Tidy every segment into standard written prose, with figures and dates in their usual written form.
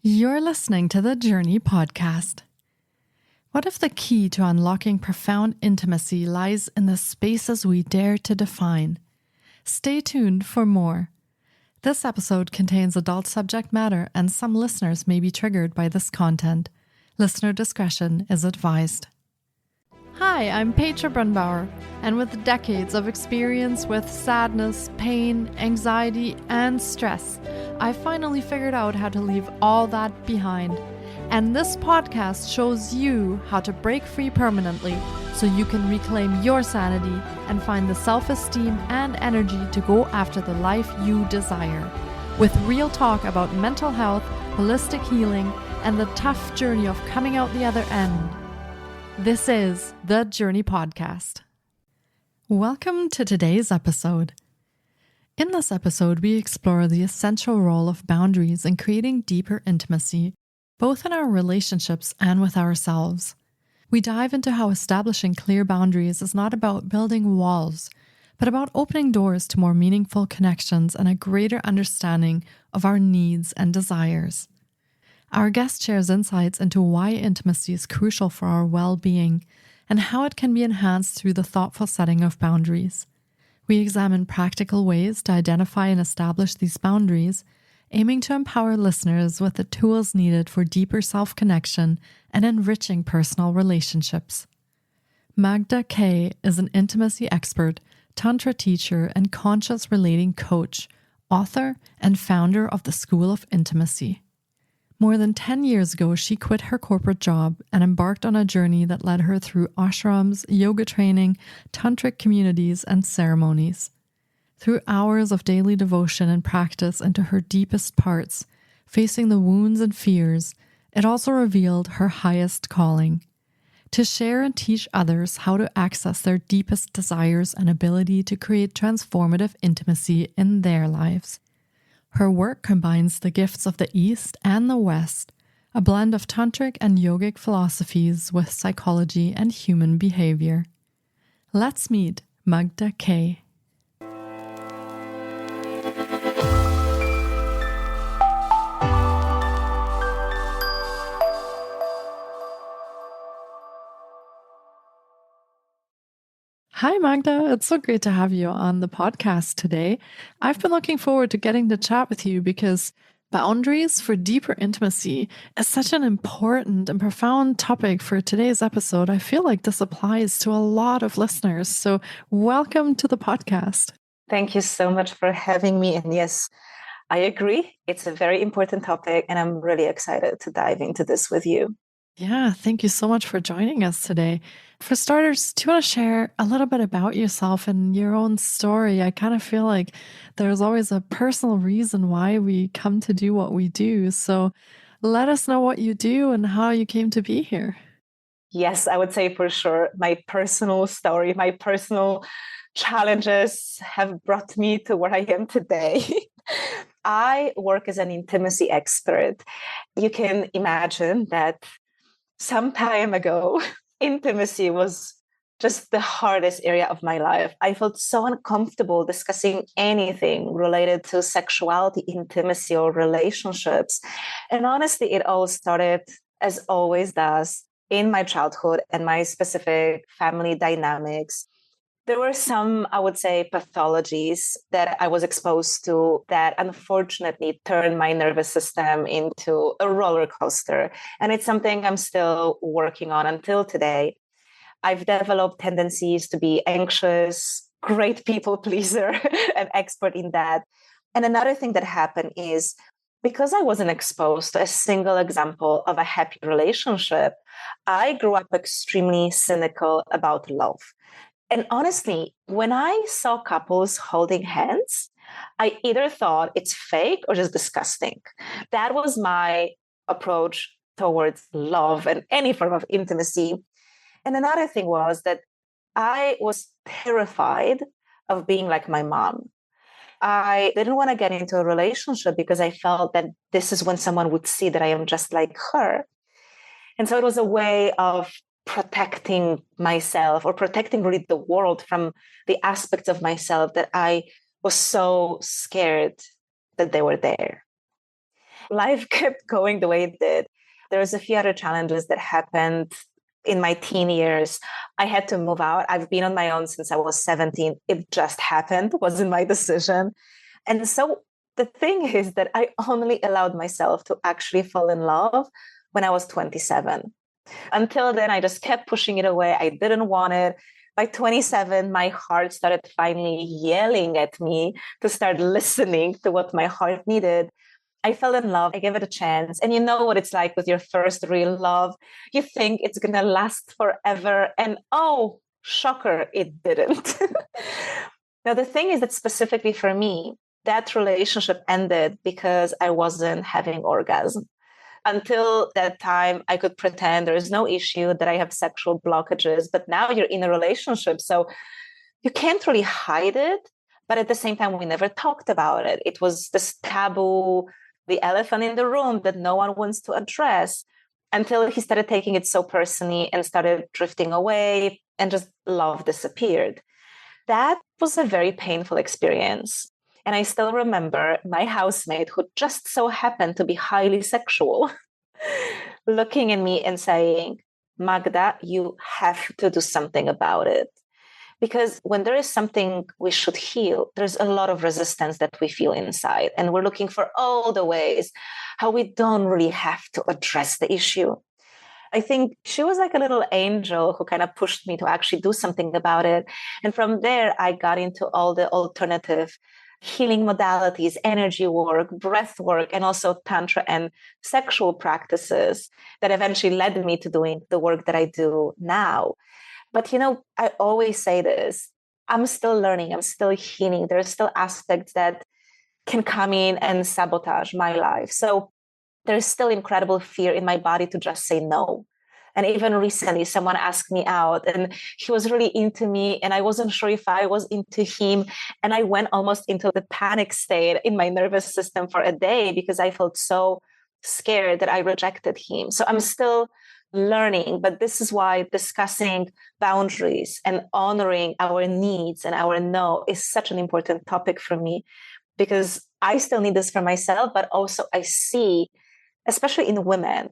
You're listening to the Journey podcast. What if the key to unlocking profound intimacy lies in the spaces we dare to define? Stay tuned for more. This episode contains adult subject matter, and some listeners may be triggered by this content. Listener discretion is advised. Hi, I'm Petra Brunbauer, and with decades of experience with sadness, pain, anxiety, and stress, I finally figured out how to leave all that behind. And this podcast shows you how to break free permanently so you can reclaim your sanity and find the self-esteem and energy to go after the life you desire. With real talk about mental health, holistic healing, and the tough journey of coming out the other end. This is the Journey Podcast. Welcome to today's episode. In this episode, we explore the essential role of boundaries in creating deeper intimacy, both in our relationships and with ourselves. We dive into how establishing clear boundaries is not about building walls, but about opening doors to more meaningful connections and a greater understanding of our needs and desires. Our guest shares insights into why intimacy is crucial for our well-being and how it can be enhanced through the thoughtful setting of boundaries. We examine practical ways to identify and establish these boundaries, aiming to empower listeners with the tools needed for deeper self-connection and enriching personal relationships. Magda K. is an intimacy expert, tantra teacher, and conscious relating coach, author, and founder of the School of Intimacy. More than 10 years ago, she quit her corporate job and embarked on a journey that led her through ashrams, yoga training, tantric communities, and ceremonies. Through hours of daily devotion and practice into her deepest parts, facing the wounds and fears, it also revealed her highest calling: to share and teach others how to access their deepest desires and ability to create transformative intimacy in their lives. Her work combines the gifts of the East and the West, a blend of tantric and yogic philosophies with psychology and human behavior. Let's meet Magda K. Hi, Magda. It's so great to have you on the podcast today. I've been looking forward to getting to chat with you because boundaries for deeper intimacy is such an important and profound topic for today's episode. I feel like this applies to a lot of listeners. So welcome to the podcast. Thank you so much for having me. And yes, I agree. It's a very important topic, and I'm really excited to dive into this with you. Yeah, thank you so much for joining us today. For starters, do you want to share a little bit about yourself and your own story? I kind of feel like there's always a personal reason why we come to do what we do. So let us know what you do and how you came to be here. Yes, I would say for sure my personal story, my personal challenges have brought me to where I am today. I work as an intimacy expert. You can imagine that some time ago, intimacy was just the hardest area of my life. I felt so uncomfortable discussing anything related to sexuality, intimacy, or relationships. And honestly, it all started, as always does, in my childhood and my specific family dynamics. There were some, I would say, pathologies that I was exposed to that unfortunately turned my nervous system into a roller coaster. And it's something I'm still working on until today. I've developed tendencies to be anxious, great people pleaser, an expert in that. And another thing that happened is because I wasn't exposed to a single example of a happy relationship, I grew up extremely cynical about love. And honestly, when I saw couples holding hands, I either thought it's fake or just disgusting. That was my approach towards love and any form of intimacy. And another thing was that I was terrified of being like my mom. I didn't want to get into a relationship because I felt that this is when someone would see that I am just like her. And so it was a way of protecting myself or protecting really the world from the aspects of myself that I was so scared that they were there. life kept going the way it did. There was a few other challenges that happened in my teen years. I had to move out. I've been on my own since I was 17. It just happened, wasn't my decision. And so the thing is that I only allowed myself to actually fall in love when I was 27. Until then, I just kept pushing it away. I didn't want it. By 27, my heart started finally yelling at me to start listening to what my heart needed. I fell in love. I gave it a chance. And you know what it's like with your first real love. You think it's going to last forever. And oh, shocker, it didn't. Now, the thing is that specifically for me, that relationship ended because I wasn't having orgasm. Until that time, I could pretend there is no issue, that I have sexual blockages. But now you're in a relationship. So you can't really hide it. But at the same time, we never talked about it. It was this taboo, the elephant in the room that no one wants to address, until he started taking it so personally and started drifting away, and just love disappeared. That was a very painful experience. And I still remember my housemate, who just so happened to be highly sexual, looking at me and saying, Magda, you have to do something about it. Because when there is something we should heal, there's a lot of resistance that we feel inside. And we're looking for all the ways how we don't really have to address the issue. I think she was like a little angel who kind of pushed me to actually do something about it. And from there, I got into all the alternative healing modalities, energy work, breath work, and also Tantra and sexual practices that eventually led me to doing the work that I do now. But, I always say this, I'm still learning, I'm still healing. There are still aspects that can come in and sabotage my life. So there's still incredible fear in my body to just say no. And even recently, someone asked me out and he was really into me and I wasn't sure if I was into him. And I went almost into the panic state in my nervous system for a day because I felt so scared that I rejected him. So I'm still learning, but this is why discussing boundaries and honoring our needs and our no is such an important topic for me, because I still need this for myself, but also I see, especially in women,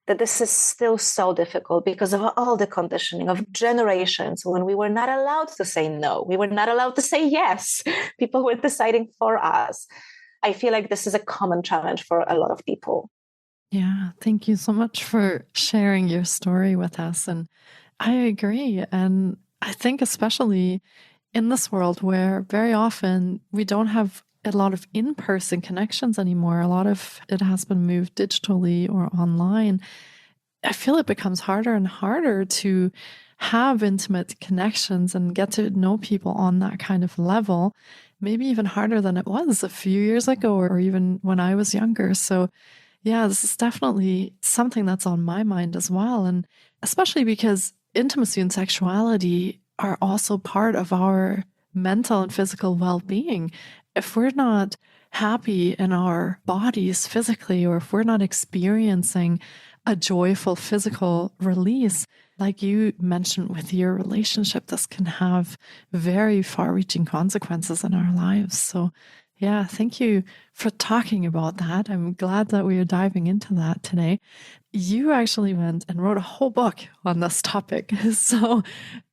that this is still so difficult because of all the conditioning of generations when we were not allowed to say no. We were not allowed to say yes. People were deciding for us. I feel like this is a common challenge for a lot of people. Yeah, thank you so much for sharing your story with us. And I agree. And I think especially in this world where very often we don't have a lot of in-person connections anymore, a lot of it has been moved digitally or online, I feel it becomes harder and harder to have intimate connections and get to know people on that kind of level, maybe even harder than it was a few years ago or even when I was younger. So yeah, this is definitely something that's on my mind as well. And especially because intimacy and sexuality are also part of our mental and physical well-being. If we're not happy in our bodies physically, or if we're not experiencing a joyful physical release, like you mentioned with your relationship, this can have very far-reaching consequences in our lives. So yeah, thank you for talking about that. I'm glad that we are diving into that today. You actually went and wrote a whole book on this topic. So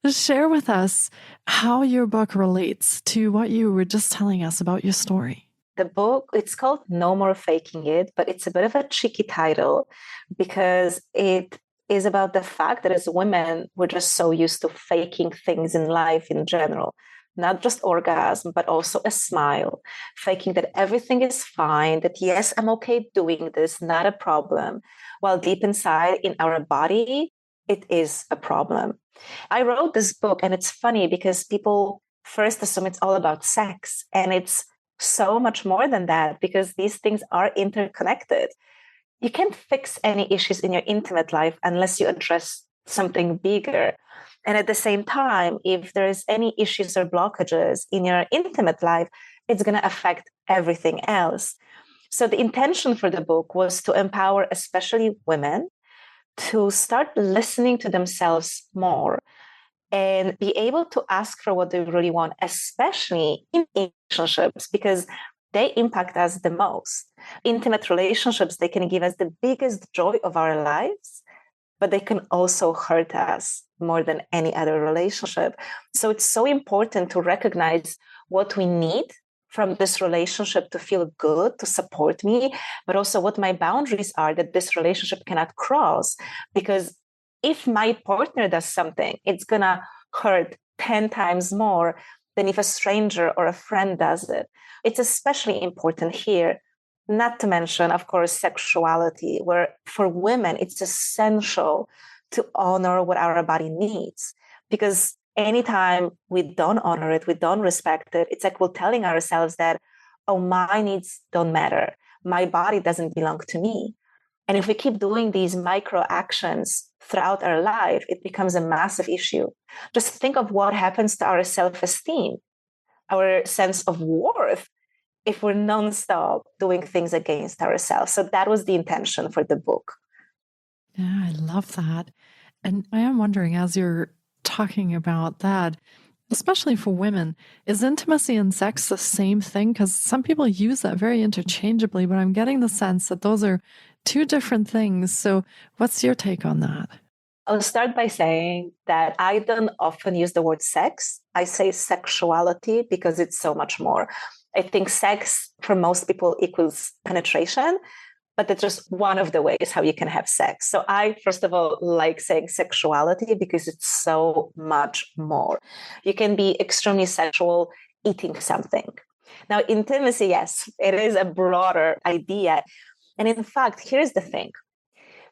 share with us how your book relates to what you were just telling us about your story. The book, it's called No More Faking It, but it's a bit of a tricky title because it is about the fact that as women, we're just so used to faking things in life in general. Not just orgasm, but also a smile, faking that everything is fine, that yes, I'm okay doing this, not a problem. While deep inside in our body, it is a problem. I wrote this book, and it's funny because people first assume it's all about sex, and it's so much more than that because these things are interconnected. You can't fix any issues in your intimate life unless you address something bigger. And at the same time, if there's any issues or blockages in your intimate life, it's going to affect everything else. So the intention for the book was to empower especially women to start listening to themselves more and be able to ask for what they really want, especially in relationships, because they impact us the most. Intimate relationships, they can give us the biggest joy of our lives, but they can also hurt us more than any other relationship. So it's so important to recognize what we need from this relationship to feel good, to support me, but also what my boundaries are that this relationship cannot cross. Because if my partner does something, it's going to hurt 10 times more than if a stranger or a friend does it. It's especially important here, not to mention, of course, sexuality, where for women, it's essential to honor what our body needs. Because anytime we don't honor it, we don't respect it, it's like we're telling ourselves that, oh, my needs don't matter. My body doesn't belong to me. And if we keep doing these micro actions throughout our life, it becomes a massive issue. Just think of what happens to our self-esteem, our sense of worth, if we're nonstop doing things against ourselves. So that was the intention for the book. Yeah, I love that. And I am wondering, as you're talking about that, especially for women, is intimacy and sex the same thing? Because some people use that very interchangeably, but I'm getting the sense that those are two different things. So what's your take on that? I'll start by saying that I don't often use the word sex. I say sexuality because it's so much more. I think sex for most people equals penetration, but it's just one of the ways how you can have sex. So I, first of all, like saying sexuality because it's so much more. You can be extremely sexual eating something. Now, intimacy, yes, it is a broader idea. And in fact, here's the thing.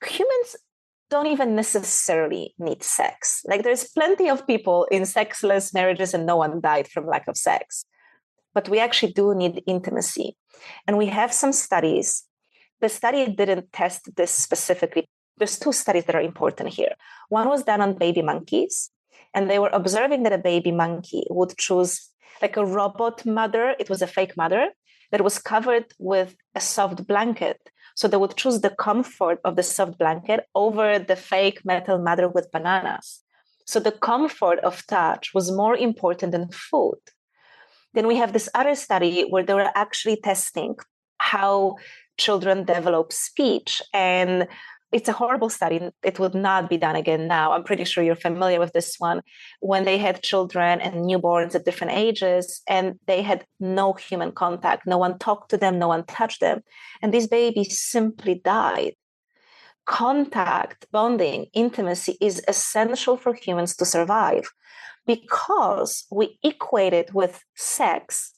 Humans don't even necessarily need sex. Like there's plenty of people in sexless marriages and no one died from lack of sex. But we actually do need intimacy. And we have some studies. The study didn't test this specifically. There's two studies that are important here. One was done on baby monkeys, and they were observing that a baby monkey would choose like a robot mother. It was a fake mother that was covered with a soft blanket. So they would choose the comfort of the soft blanket over the fake metal mother with bananas. So the comfort of touch was more important than food. Then we have this other study where they were actually testing how children develop speech. And it's a horrible study. It would not be done again now. I'm pretty sure you're familiar with this one. When they had children and newborns at different ages, and they had no human contact. No one talked to them, no one touched them. And these babies simply died. Contact, bonding, intimacy is essential for humans to survive because we equate it with sex.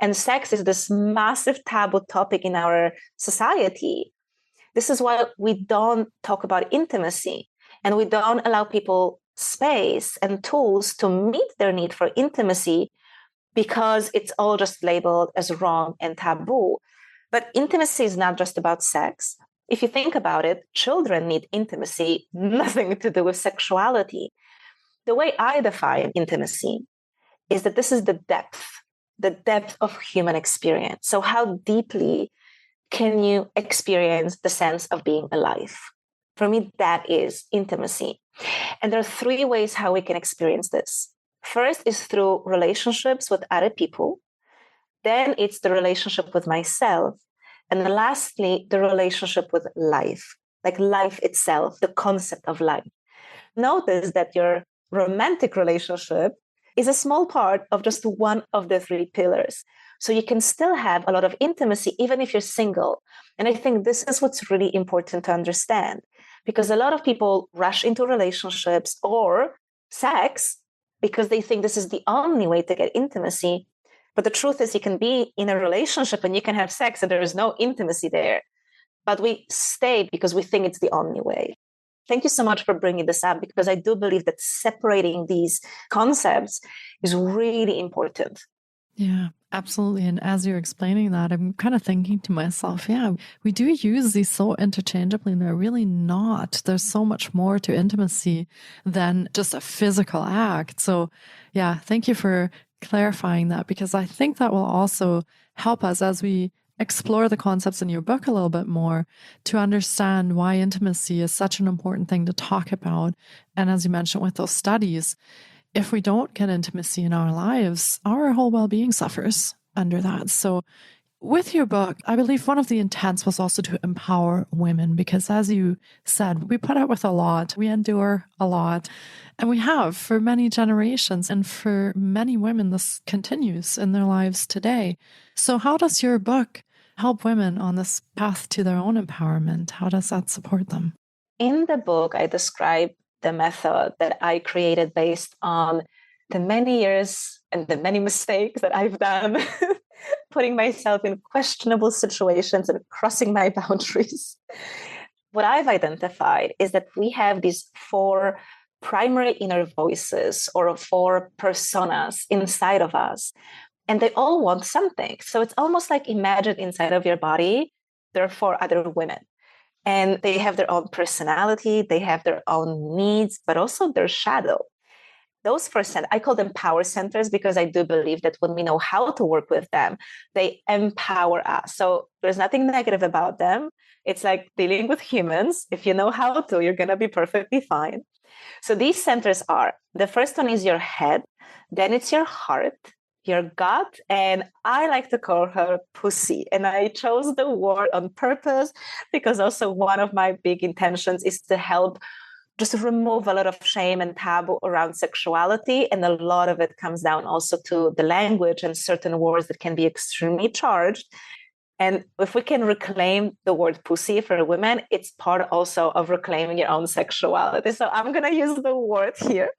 And sex is this massive taboo topic in our society. This is why we don't talk about intimacy and we don't allow people space and tools to meet their need for intimacy because it's all just labeled as wrong and taboo. But intimacy is not just about sex. If you think about it, children need intimacy, nothing to do with sexuality. The way I define intimacy is that this is the depth of human experience. So how deeply can you experience the sense of being alive? For me, that is intimacy. And there are three ways how we can experience this. First is through relationships with other people. Then it's the relationship with myself. And then lastly, the relationship with life, like life itself, the concept of life. Notice that your romantic relationship is a small part of just one of the three pillars. So you can still have a lot of intimacy, even if you're single. And I think this is what's really important to understand, because a lot of people rush into relationships or sex because they think this is the only way to get intimacy. But the truth is you can be in a relationship and you can have sex and there is no intimacy there. But we stay because we think it's the only way. Thank you so much for bringing this up, because I do believe that separating these concepts is really important. Yeah, absolutely. And as you're explaining that, I'm kind of thinking to myself, yeah, we do use these so interchangeably, and they're really not. There's so much more to intimacy than just a physical act. So yeah, thank you for clarifying that, because I think that will also help us as we explore the concepts in your book a little bit more to understand why intimacy is such an important thing to talk about. And as you mentioned with those studies, if we don't get intimacy in our lives, our whole well-being suffers under that. So With your book, I believe one of the intents was also to empower women because, as you said, we put up with a lot, we endure a lot, and we have for many generations. And for many women, this continues in their lives today. So, how does your book help women on this path to their own empowerment? How does that support them? In the book, I describe the method that I created based on the many years and the many mistakes that I've done, putting myself in questionable situations and crossing my boundaries. What I've identified is that we have these 4 primary inner voices or 4 personas inside of us, and they all want something. So it's almost like imagine inside of your body, there are 4 other women. And they have their own personality, they have their own needs, but also their shadow. Those 4 I call them power centers because I do believe that when we know how to work with them, they empower us. So there's nothing negative about them. It's like dealing with humans. If you know how to, you're going to be perfectly fine. So these centers are, the first one is your head, then it's your heart, your gut, and I like to call her pussy. And I chose the word on purpose because also one of my big intentions is to help just remove a lot of shame and taboo around sexuality. And a lot of it comes down also to the language and certain words that can be extremely charged. And if we can reclaim the word pussy for women, it's part also of reclaiming your own sexuality. So I'm going to use the word here.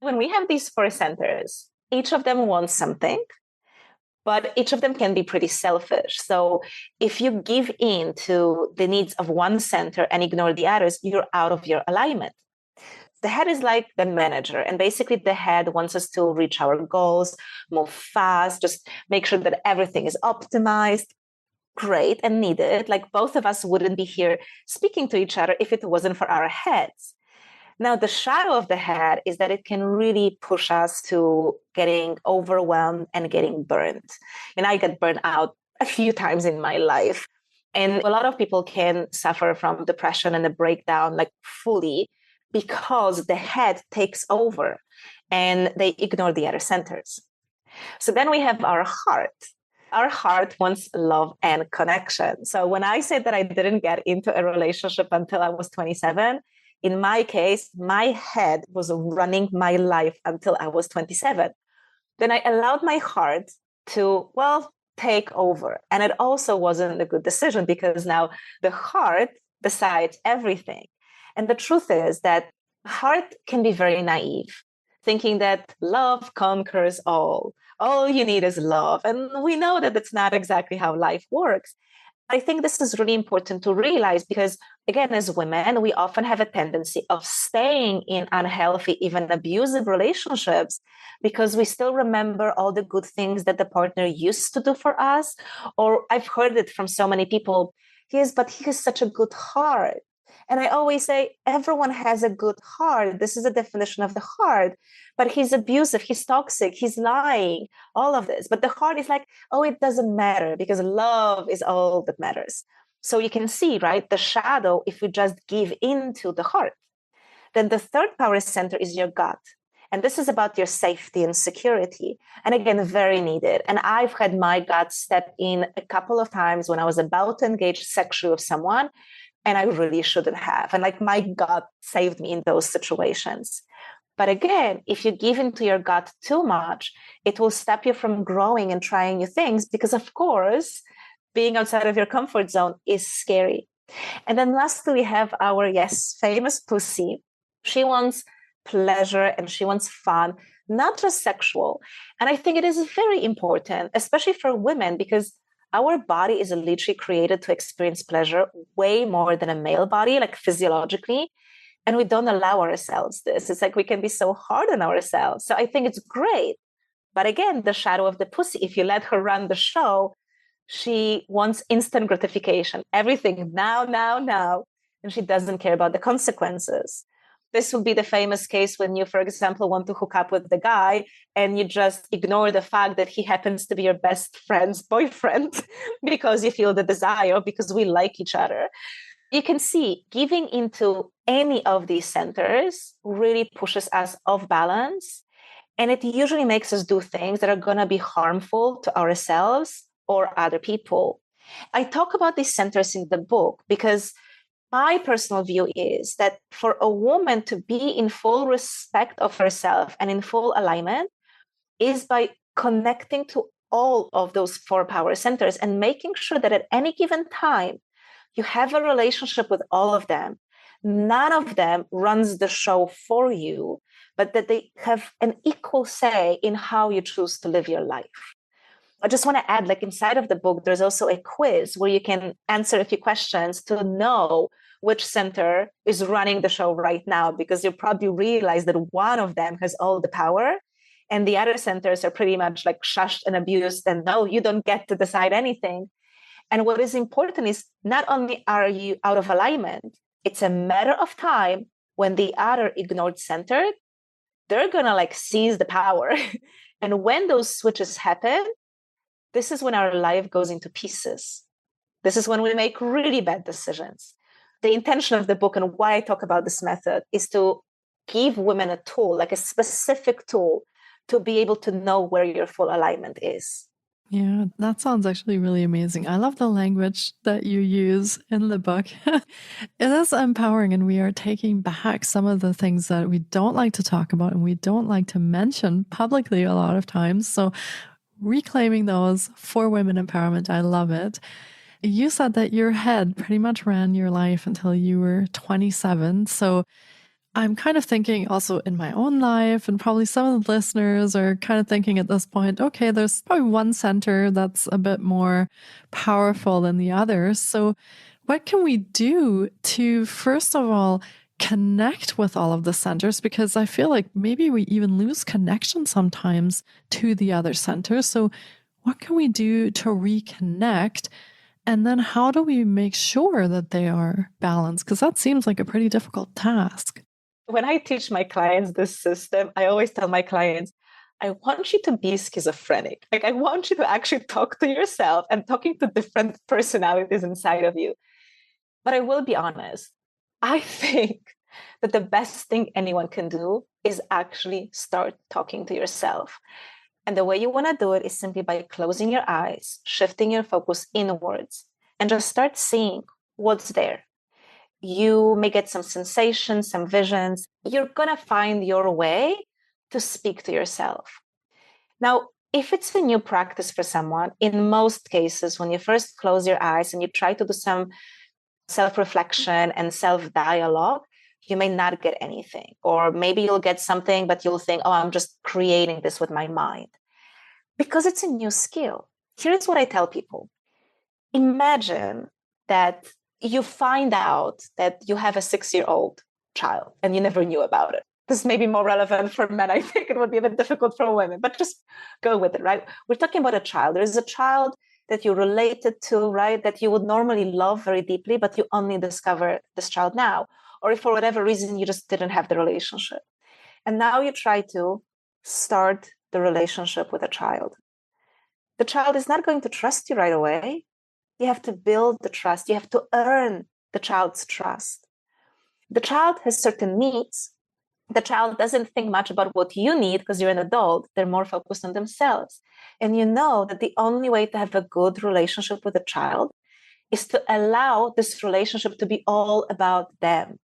When we have these 4 centers, each of them wants something, but each of them can be pretty selfish. So if you give in to the needs of one center and ignore the others, you're out of your alignment. The head is like the manager, and basically the head wants us to reach our goals, move fast, just make sure that everything is optimized. Great and needed. Like both of us wouldn't be here speaking to each other if it wasn't for our heads. Now, the shadow of the head is that it can really push us to getting overwhelmed and getting burnt. And I got burnt out a few times in my life. And a lot of people can suffer from depression and a breakdown like fully because the head takes over and they ignore the other centers. So then we have our heart. Our heart wants love and connection. So when I said that I didn't get into a relationship until I was 27, in my case, my head was running my life until I was 27. Then I allowed my heart to, well, take over. And it also wasn't a good decision because now the heart decides everything. And the truth is that heart can be very naive, thinking that love conquers all. All you need is love. And we know that it's not exactly how life works. I think this is really important to realize because, again, as women, we often have a tendency of staying in unhealthy, even abusive relationships because we still remember all the good things that the partner used to do for us. Or I've heard it from so many people, yes, but he has such a good heart. And I always say, everyone has a good heart. This is a definition of the heart. But he's abusive, he's toxic, he's lying, all of this. But the heart is like, oh, it doesn't matter because love is all that matters. So you can see, right, the shadow, if we just give into the heart. Then the third power center is your gut. And this is about your safety and security. And again, very needed. And I've had my gut step in a couple of times when I was about to engage sexually with someone, and I really shouldn't have. And like my gut saved me in those situations. But again, if you give into your gut too much, it will stop you from growing and trying new things because, of course, being outside of your comfort zone is scary. And then lastly, we have our, yes, famous pussy. She wants pleasure and she wants fun, not just sexual. And I think it is very important, especially for women, because our body is literally created to experience pleasure way more than a male body, like physiologically. And we don't allow ourselves this. It's like we can be so hard on ourselves. So I think it's great. But again, the shadow of the pussy, if you let her run the show, she wants instant gratification, everything now, now, now. And she doesn't care about the consequences. This would be the famous case when you, for example, want to hook up with the guy and you just ignore the fact that he happens to be your best friend's boyfriend because you feel the desire, because we like each other. You can see giving into any of these centers really pushes us off balance. And it usually makes us do things that are going to be harmful to ourselves or other people. I talk about these centers in the book because my personal view is that for a woman to be in full respect of herself and in full alignment is by connecting to all of those 4 power centers and making sure that at any given time, you have a relationship with all of them. None of them runs the show for you, but that they have an equal say in how you choose to live your life. I just want to add, like inside of the book, there's also a quiz where you can answer a few questions to know which center is running the show right now, because you probably realize that one of them has all the power and the other centers are pretty much like shushed and abused and no, you don't get to decide anything. And what is important is not only are you out of alignment, it's a matter of time when the other ignored center, they're going to like seize the power. And when those switches happen, this is when our life goes into pieces. This is when we make really bad decisions. The intention of the book and why I talk about this method is to give women a tool, like a specific tool, to be able to know where your full alignment is. Yeah, that sounds actually really amazing. I love the language that you use in the book. It is empowering, and we are taking back some of the things that we don't like to talk about and we don't like to mention publicly a lot of times. So reclaiming those for women empowerment, I love it. You said that your head pretty much ran your life until you were 27. So I'm kind of thinking also in my own life, and probably some of the listeners are kind of thinking at this point, okay, there's probably one center that's a bit more powerful than the others. So what can we do to, first of all, connect with all of the centers? Because I feel like maybe we even lose connection sometimes to the other centers. So what can we do to reconnect? And then how do we make sure that they are balanced? Because that seems like a pretty difficult task. When I teach my clients this system, I always tell my clients, I want you to be schizophrenic. Like, I want you to actually talk to yourself and talking to different personalities inside of you. But I will be honest, I think that the best thing anyone can do is actually start talking to yourself. And the way you want to do it is simply by closing your eyes, shifting your focus inwards, and just start seeing what's there. You may get some sensations, some visions. You're going to find your way to speak to yourself. Now, if it's a new practice for someone, in most cases, when you first close your eyes and you try to do some self-reflection and self-dialogue, you may not get anything. Or maybe you'll get something, but you'll think, oh, I'm just creating this with my mind. Because it's a new skill. Here's what I tell people. Imagine that you find out that you have a 6-year-old child and you never knew about it. This may be more relevant for men. I think it would be a bit difficult for women, but just go with it, right? We're talking about a child. There's a child that you related to, right? That you would normally love very deeply, but you only discover this child now. Or if for whatever reason, you just didn't have the relationship. And now you try to start the relationship with a child. The child is not going to trust you right away. You have to build the trust. You have to earn the child's trust. The child has certain needs. The child doesn't think much about what you need because you're an adult. They're more focused on themselves. And you know that the only way to have a good relationship with a child is to allow this relationship to be all about them.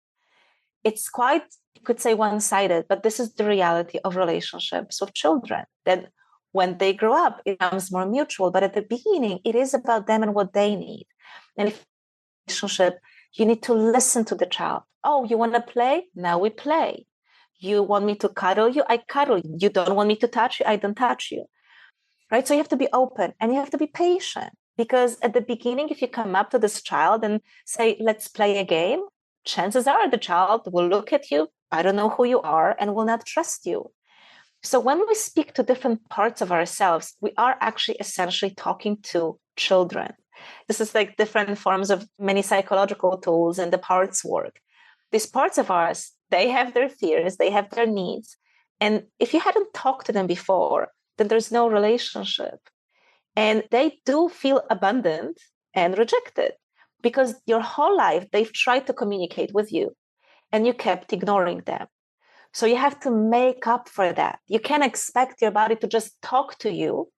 It's quite, you could say, one-sided, but this is the reality of relationships with children. That when they grow up, it becomes more mutual. But at the beginning, it is about them and what they need. And if relationship, you need to listen to the child. Oh, you want to play? Now we play. You want me to cuddle you? I cuddle you. You don't want me to touch you? I don't touch you. Right? So you have to be open and you have to be patient. Because at the beginning, if you come up to this child and say, let's play a game, chances are the child will look at you, I don't know who you are, and will not trust you. So when we speak to different parts of ourselves, we are actually essentially talking to children. This is like different forms of many psychological tools and the parts work. These parts of ours, they have their fears, they have their needs. And if you hadn't talked to them before, then there's no relationship. And they do feel abandoned and rejected because your whole life they've tried to communicate with you and you kept ignoring them. So you have to make up for that. You can't expect your body to just talk to you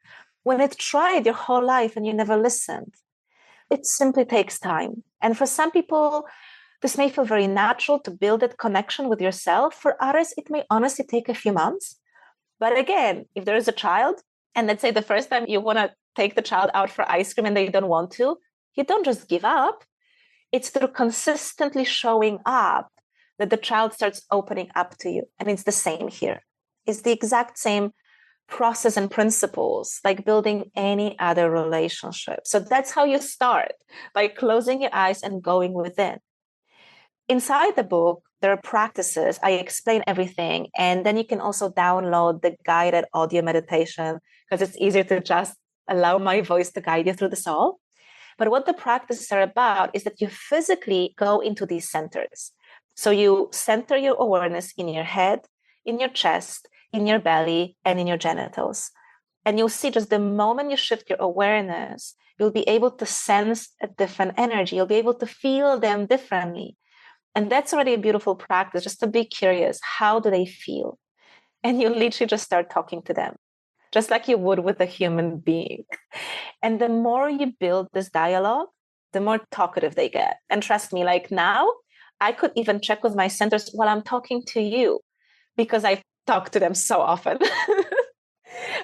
when it tried your whole life and you never listened. It simply takes time. And for some people, this may feel very natural to build that connection with yourself. For others, it may honestly take a few months. But again, if there is a child, and let's say the first time you want to take the child out for ice cream and they don't want to, you don't just give up. It's through consistently showing up that the child starts opening up to you. And it's the same here. It's the exact same process and principles like building any other relationship. So that's how you start, by closing your eyes and going within. Inside the book, there are practices. I explain everything. And then you can also download the guided audio meditation because it's easier to just allow my voice to guide you through the soul. But what the practices are about is that you physically go into these centers. So you center your awareness in your head, in your chest, in your belly, and in your genitals. And you'll see just the moment you shift your awareness, you'll be able to sense a different energy. You'll be able to feel them differently. And that's already a beautiful practice, just to be curious. How do they feel? And you literally just start talking to them, just like you would with a human being. And the more you build this dialogue, the more talkative they get. And trust me, like now, I could even check with my centers while I'm talking to you, because I talk to them so often.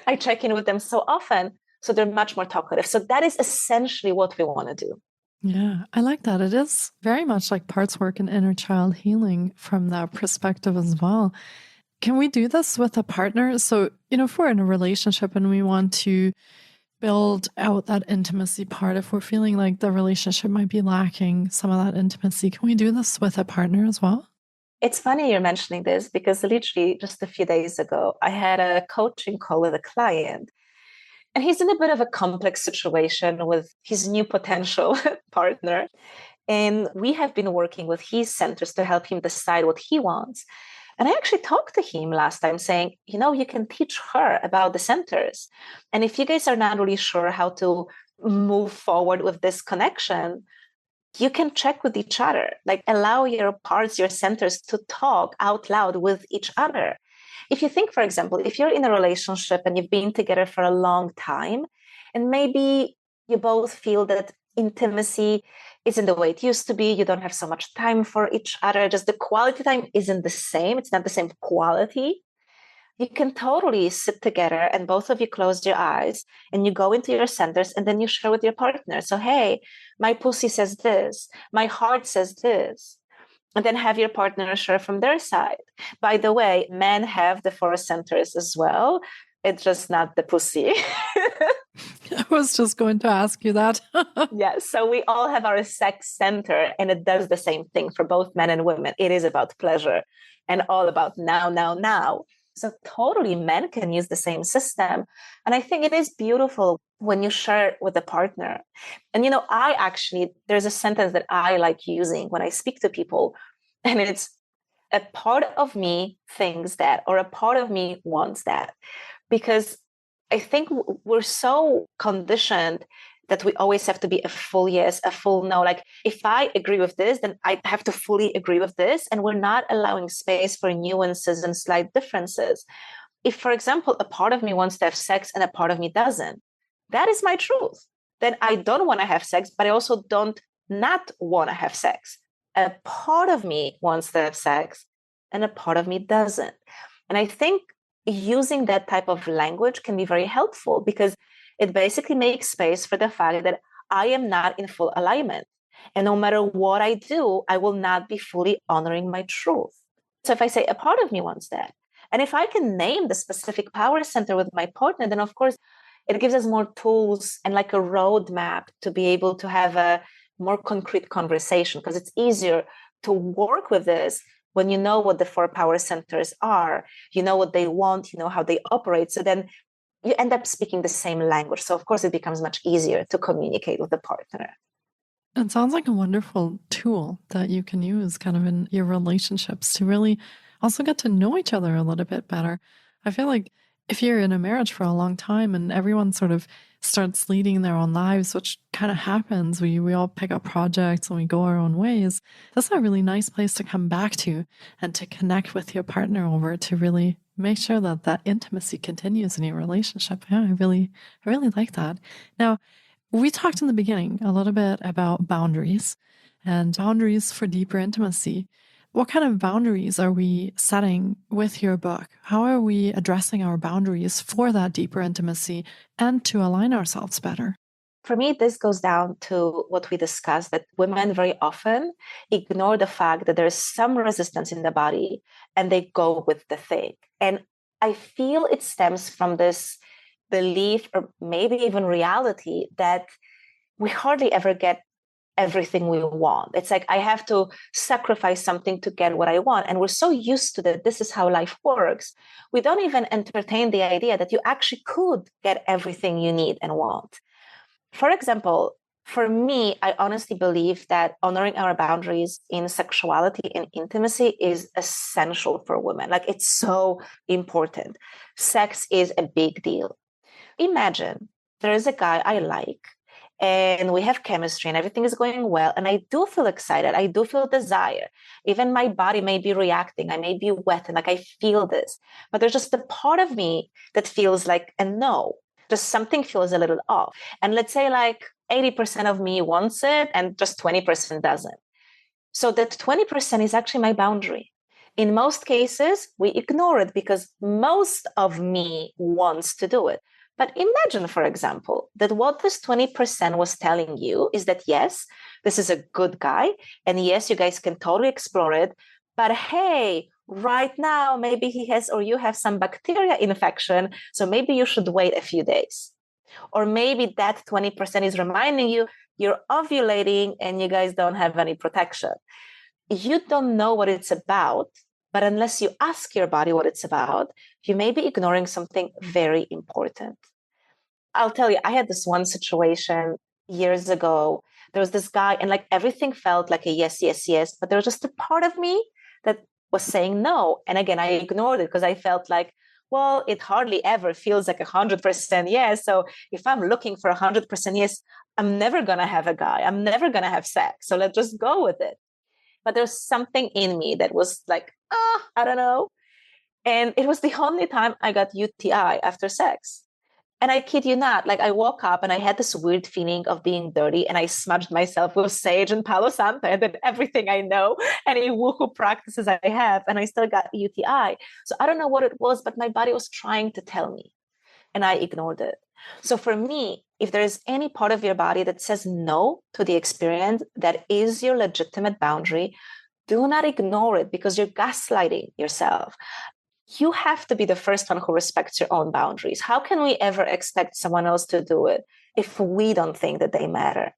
I check in with them so often. So they're much more talkative. So that is essentially what we want to do. Yeah, I like that. It is very much like parts work and inner child healing from that perspective as well. Can we do this with a partner? So, if we're in a relationship and we want to build out that intimacy part, if we're feeling like the relationship might be lacking some of that intimacy, can we do this with a partner as well? It's funny you're mentioning this because literally just a few days ago, I had a coaching call with a client. And he's in a bit of a complex situation with his new potential partner. And we have been working with his centers to help him decide what he wants. And I actually talked to him last time saying, you can teach her about the centers. And if you guys are not really sure how to move forward with this connection, you can check with each other, like allow your parts, your centers to talk out loud with each other. If you think, for example, if you're in a relationship and you've been together for a long time, and maybe you both feel that intimacy isn't the way it used to be, you don't have so much time for each other, just the quality time isn't the same, it's not the same quality, you can totally sit together and both of you close your eyes and you go into your centers and then you share with your partner. So, hey, my pussy says this, my heart says this. And then have your partner share from their side. By the way, men have the 4 centers as well. It's just not the pussy. I was just going to ask you that. Yes. So we all have our sex center, and it does the same thing for both men and women. It is about pleasure and all about now, now, now. So totally men can use the same system. And I think it is beautiful when you share with a partner. And, there's a sentence that I like using when I speak to people, and it's a part of me thinks that, or a part of me wants that. Because I think we're so conditioned that we always have to be a full yes, a full no. Like if I agree with this, then I have to fully agree with this. And we're not allowing space for nuances and slight differences. If, for example, a part of me wants to have sex and a part of me doesn't, that is my truth. Then I don't want to have sex, but I also don't not want to have sex. A part of me wants to have sex and a part of me doesn't. And I think using that type of language can be very helpful because it basically makes space for the fact that I am not in full alignment. And no matter what I do, I will not be fully honoring my truth. So if I say a part of me wants that, and if I can name the specific power center with my partner, then of course it gives us more tools and like a roadmap to be able to have a more concrete conversation, because it's easier to work with this when you know what the 4 power centers are, you know what they want, you know how they operate. So then you end up speaking the same language. So of course it becomes much easier to communicate with the partner. It sounds like a wonderful tool that you can use kind of in your relationships to really also get to know each other a little bit better. I feel like if you're in a marriage for a long time and everyone sort of starts leading their own lives, which kind of happens, we all pick up projects and we go our own ways, that's a really nice place to come back to and to connect with your partner over to really make sure that that intimacy continues in your relationship. Yeah, I really like that. Now, we talked in the beginning a little bit about boundaries and boundaries for deeper intimacy. What kind of boundaries are we setting with your book? How are we addressing our boundaries for that deeper intimacy and to align ourselves better? For me, this goes down to what we discussed, that women very often ignore the fact that there's some resistance in the body and they go with the thing. And I feel it stems from this belief or maybe even reality that we hardly ever get everything we want. It's like I have to sacrifice something to get what I want. And we're so used to that this is how life works. We don't even entertain the idea that you actually could get everything you need and want. For example, for me, I honestly believe that honoring our boundaries in sexuality and intimacy is essential for women. Like it's so important. Sex is a big deal. Imagine there is a guy I like and we have chemistry and everything is going well. And I do feel excited. I do feel desire. Even my body may be reacting. I may be wet and like I feel this. But there's just a part of me that feels like a no. Just something feels a little off. And let's say like 80% of me wants it and just 20% doesn't. So that 20% is actually my boundary. In most cases, we ignore it because most of me wants to do it. But imagine, for example, that what this 20% was telling you is that, yes, this is a good guy. And yes, you guys can totally explore it. But hey, right now, maybe he has or you have some bacteria infection. So maybe you should wait a few days. Or maybe that 20% is reminding you you're ovulating and you guys don't have any protection. You don't know what it's about. But unless you ask your body what it's about, you may be ignoring something very important. I'll tell you, I had this one situation years ago. There was this guy, and like everything felt like a yes, yes, yes. But there was just a part of me that was saying no. And again, I ignored it because I felt like, well, it hardly ever feels like 100% yes. So if I'm looking for 100% yes, I'm never going to have a guy. I'm never going to have sex. So let's just go with it. But there's something in me that was like, I don't know. And it was the only time I got UTI after sex. And I kid you not, like I woke up and I had this weird feeling of being dirty and I smudged myself with sage and Palo Santo and did everything I know, any woohoo practices I have, and I still got UTI. So I don't know what it was, but my body was trying to tell me and I ignored it. So for me, if there is any part of your body that says no to the experience that is your legitimate boundary, do not ignore it because you're gaslighting yourself. You have to be the first one who respects your own boundaries. How can we ever expect someone else to do it if we don't think that they matter?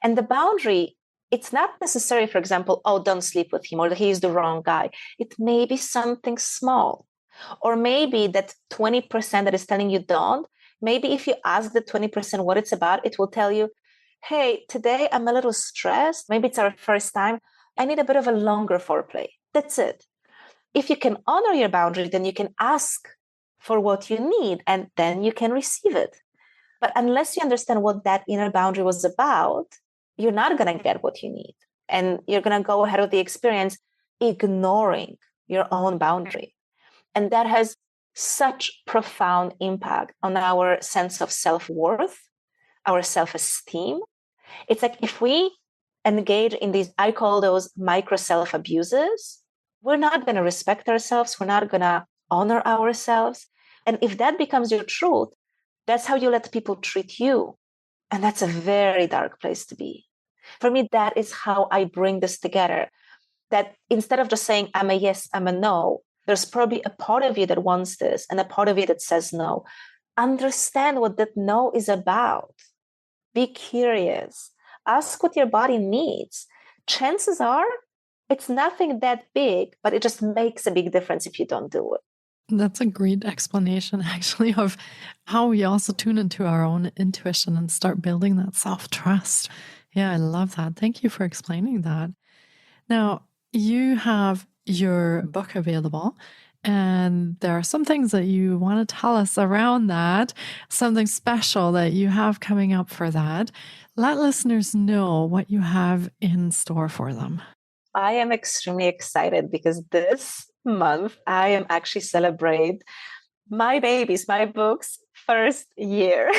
And the boundary, it's not necessary, for example, oh, don't sleep with him or he's the wrong guy. It may be something small. Or maybe that 20% that is telling you don't, maybe if you ask the 20% what it's about, it will tell you, hey, today I'm a little stressed. Maybe it's our first time. I need a bit of a longer foreplay. That's it. If you can honor your boundary, then you can ask for what you need and then you can receive it. But unless you understand what that inner boundary was about, you're not going to get what you need. And you're going to go ahead with the experience ignoring your own boundary. And that has such profound impact on our sense of self-worth, our self-esteem. It's like if we engage in these, I call those micro self-abuses, we're not going to respect ourselves. We're not going to honor ourselves. And if that becomes your truth, that's how you let people treat you. And that's a very dark place to be. For me, that is how I bring this together. That instead of just saying, I'm a yes, I'm a no, there's probably a part of you that wants this and a part of you that says no. Understand what that no is about. Be curious. Ask what your body needs. Chances are, it's nothing that big, but it just makes a big difference if you don't do it. That's a great explanation, actually, of how we also tune into our own intuition and start building that self-trust. Yeah, I love that. Thank you for explaining that. Now, you have your book available, and there are some things that you want to tell us around that, something special that you have coming up for that. Let listeners know what you have in store for them. I am extremely excited because this month, I am actually celebrate my babies, my books, first year.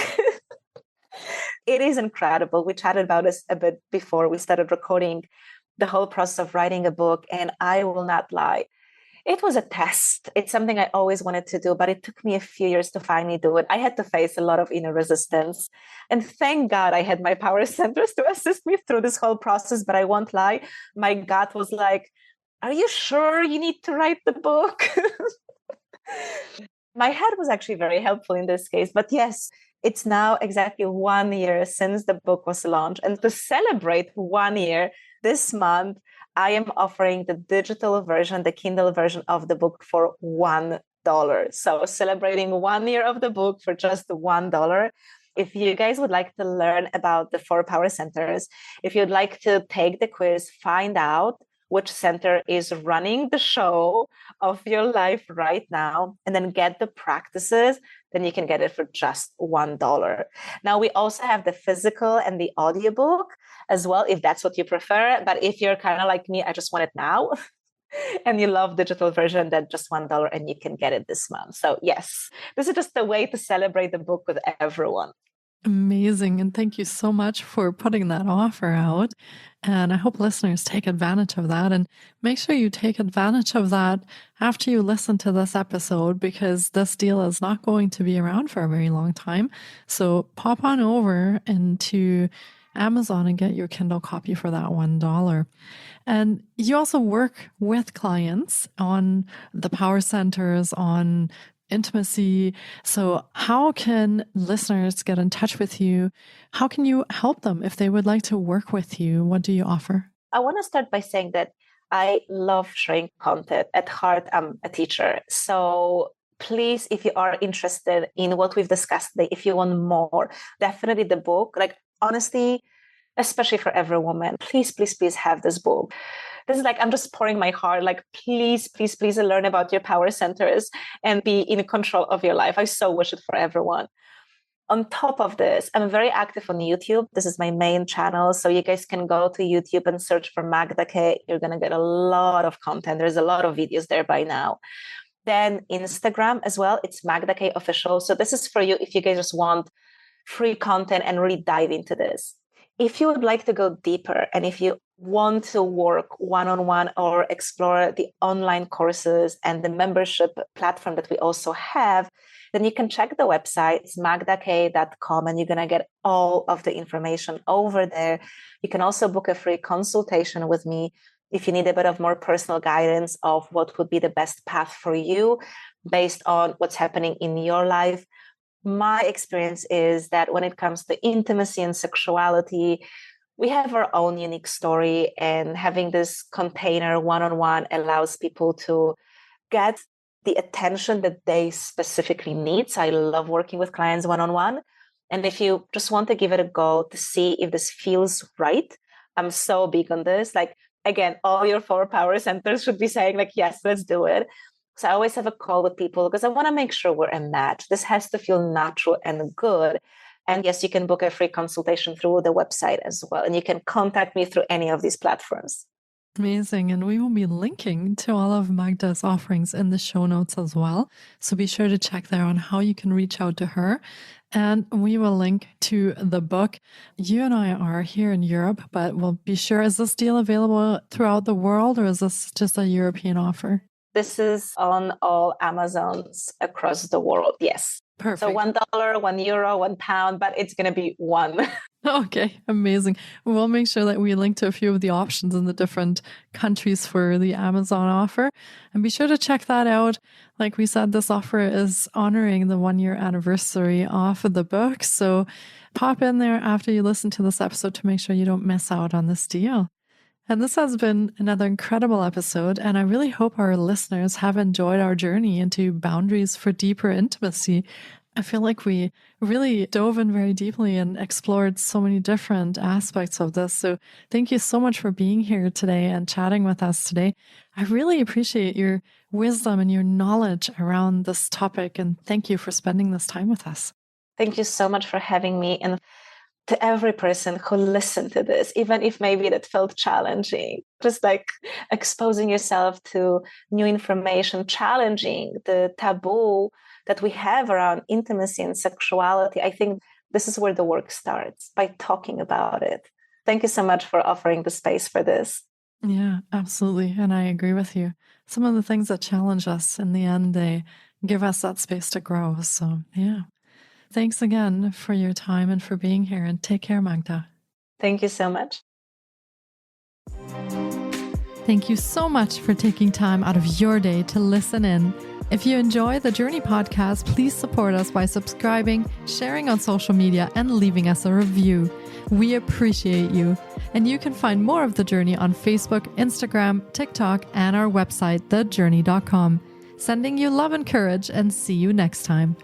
It is incredible. We chatted about this a bit before we started recording, the whole process of writing a book. And I will not lie, it was a test. It's something I always wanted to do, but it took me a few years to finally do it. I had to face a lot of inner resistance. And thank God I had my power centers to assist me through this whole process. But I won't lie, my gut was like, are you sure you need to write the book? My head was actually very helpful in this case. But yes, it's now exactly 1 year since the book was launched. And to celebrate 1 year this month, I am offering the digital version, the Kindle version of the book for $1. So celebrating 1 year of the book for just $1. If you guys would like to learn about the 4 power centers, if you'd like to take the quiz, find out which center is running the show of your life right now, and then get the practices, then you can get it for just $1. Now, we also have the physical and the audiobook as well, if that's what you prefer. But if you're kind of like me, I just want it now, and you love digital version, then just $1 and you can get it this month. So yes, this is just a way to celebrate the book with everyone. Amazing. And thank you so much for putting that offer out. And I hope listeners take advantage of that, and make sure you take advantage of that after you listen to this episode, because this deal is not going to be around for a very long time. So pop on over into Amazon and get your Kindle copy for that $1. And you also work with clients on the power centers, on intimacy. So how can listeners get in touch with you? How can you help them if they would like to work with you? What do you offer? I want to start by saying that I love sharing content. At heart, I'm a teacher. So please, if you are interested in what we've discussed today, if you want more, definitely the book. Like, honestly, especially for every woman, please, please, please have this book. This is like, I'm just pouring my heart, like, please, please, please learn about your power centers and be in control of your life. I so wish it for everyone. On top of this, I'm very active on YouTube. This is my main channel. So you guys can go to YouTube and search for Magda K. You're going to get a lot of content. There's a lot of videos there by now. Then Instagram as well. It's Magda K Official. So this is for you if you guys just want free content and really dive into this. If you would like to go deeper, and if you want to work one-on-one or explore the online courses and the membership platform that we also have, then you can check the website. It's magdak.com, and you're going to get all of the information over there. You can also book a free consultation with me if you need a bit of more personal guidance of what would be the best path for you based on what's happening in your life. My experience is that when it comes to intimacy and sexuality, we have our own unique story, and having this container one-on-one allows people to get the attention that they specifically need. So I love working with clients one-on-one. And if you just want to give it a go to see if this feels right, I'm so big on this. Like, again, all your 4 power centers should be saying like, yes, let's do it. So I always have a call with people because I want to make sure we're a match. This has to feel natural and good. And yes, you can book a free consultation through the website as well. And you can contact me through any of these platforms. Amazing. And we will be linking to all of Magda's offerings in the show notes as well. So be sure to check there on how you can reach out to her. And we will link to the book. You and I are here in Europe, but we'll be sure, is this deal available throughout the world, or is this just a European offer? This is on all Amazons across the world. Yes. Perfect. So $1, €1, £1, but it's going to be one. Okay, amazing. We'll make sure that we link to a few of the options in the different countries for the Amazon offer. And be sure to check that out. Like we said, this offer is honoring the 1 year anniversary off of the book. So pop in there after you listen to this episode to make sure you don't miss out on this deal. And this has been another incredible episode, and I really hope our listeners have enjoyed our journey into boundaries for deeper intimacy. I feel like we really dove in very deeply and explored so many different aspects of this. So thank you so much for being here today and chatting with us today. I really appreciate your wisdom and your knowledge around this topic, and thank you for spending this time with us. Thank you so much for having me. And to every person who listened to this, even if maybe that felt challenging, just like exposing yourself to new information, challenging the taboo that we have around intimacy and sexuality. I think this is where the work starts, by talking about it. Thank you so much for offering the space for this. Yeah, absolutely. And I agree with you. Some of the things that challenge us, in the end, they give us that space to grow. So, yeah. Thanks again for your time and for being here. And take care, Magda. Thank you so much. Thank you so much for taking time out of your day to listen in. If you enjoy the Journey podcast, please support us by subscribing, sharing on social media, and leaving us a review. We appreciate you. And you can find more of The Journey on Facebook, Instagram, TikTok, and our website, thejourney.com. Sending you love and courage, and see you next time.